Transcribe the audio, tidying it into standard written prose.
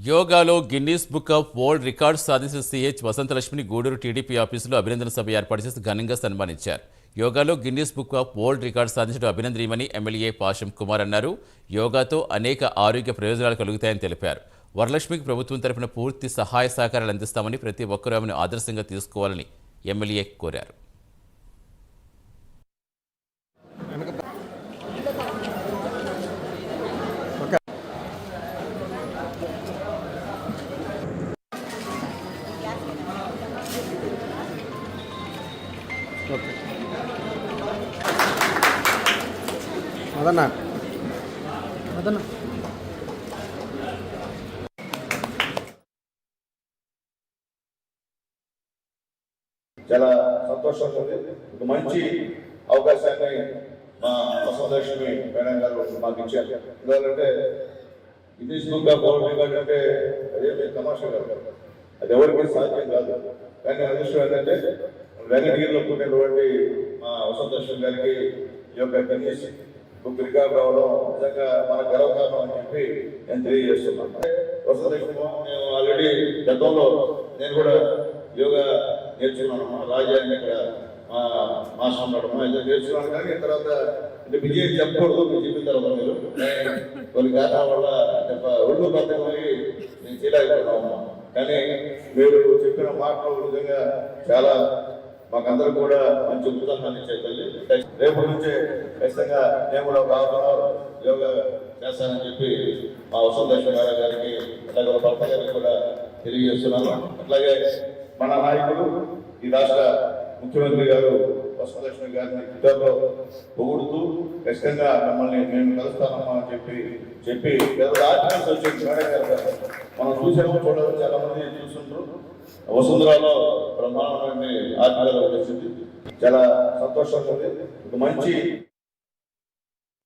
యోగాలో Guinness book of world record సాధించిన CH వసంతలక్ష్మిని Gudur TDP ఆఫీసులో అభినందన సభ ఏర్పాటు చేసి ఘనంగా సన్మానించారు. యోగాలో Guinness book of world record సాధించడం అభినందనీయమని ఎమ్మెల్యే పాషం కుమార్ అన్నారు. యోగాతో అనేక ఆరోగ్య ప్రయోజనాలు కలుగుతాయని తెలిపారు. వరలక్ష్మికి ప్రభుత్వం తరపున పూర్తి సహాయ సహకారాలు అందిస్తామని, ప్రతి ఒక్కరూ ఆమెను ఆదర్శంగా తీసుకోవాలని ఎమ్మెల్యే కోరారు. అదన్నా అదన్నా చాలా సంతోషంగా ఉంది. ఒక మంచి అవకాశాన్ని మా వసంతలక్ష్మి మేడం గారు మాకు ఇచ్చారు. ఎందుకంటే Guinness book of world record అంటే అదేమి తమాషా కాదు, అది ఎవరికి సాధ్యం కాదు. కానీ అదృష్టం ఏంటంటే వెంకటగిరిలో పుట్టినటువంటి మా వసంతలక్ష్మి గారికి ఈ యొక్క గిన్నీస్ బుక్ రికార్డ్ రావడం నిజంగా మన గర్వకారణం అని చెప్పి నేను తెలియజేస్తున్నాను. వసంతలక్ష్మి నేను ఆల్రెడీ గతంలో నేను కూడా యోగా నేర్చుకున్నాను. రాజ్యాన్ని ఇక్కడ మాస్టర్ ఉండడం అయితే నేర్చుకున్నాను. కానీ తర్వాత అంటే విజయం చెప్పకూడదు, మీరు చెప్పిన తర్వాత మీరు కొన్ని కారణాల వల్ల ఒళ్ళు బద్దకమై నేను చేయలేకపోతున్నాము. కానీ మీరు చెప్పిన మాటలు నిజంగా చాలా మాకందరూ కూడా మంచి ఉత్సాహాన్ని ఇచ్చే తల్లి. రేపు నుంచే ఖచ్చితంగా నేను కూడా ఒక యోగా చేస్తానని చెప్పి మా వసంతలక్ష్మి గారికి అలాగే భర్త గారికి కూడా తెలియజేస్తున్నాను. అట్లాగే మన నాయకులు ఈ రాష్ట్ర ముఖ్యమంత్రి గారు వసంతలక్ష్మి గారిని ట్విట్టర్లో పొగుడుతూ ఖచ్చితంగా మమ్మల్ని మేము కలుస్తామమ్మా అని చెప్పి ఆర్టికల్స్ వచ్చి మేడం గారు మనం చూసాము, చూడాలి, చాలా మంది చూస్తుంటారు. వసుంధరాలో బ్రహ్మాండమైన ఆర్టికల్ వచ్చింది. చాలా సంతోషంగా ఉంది. ఒక మంచి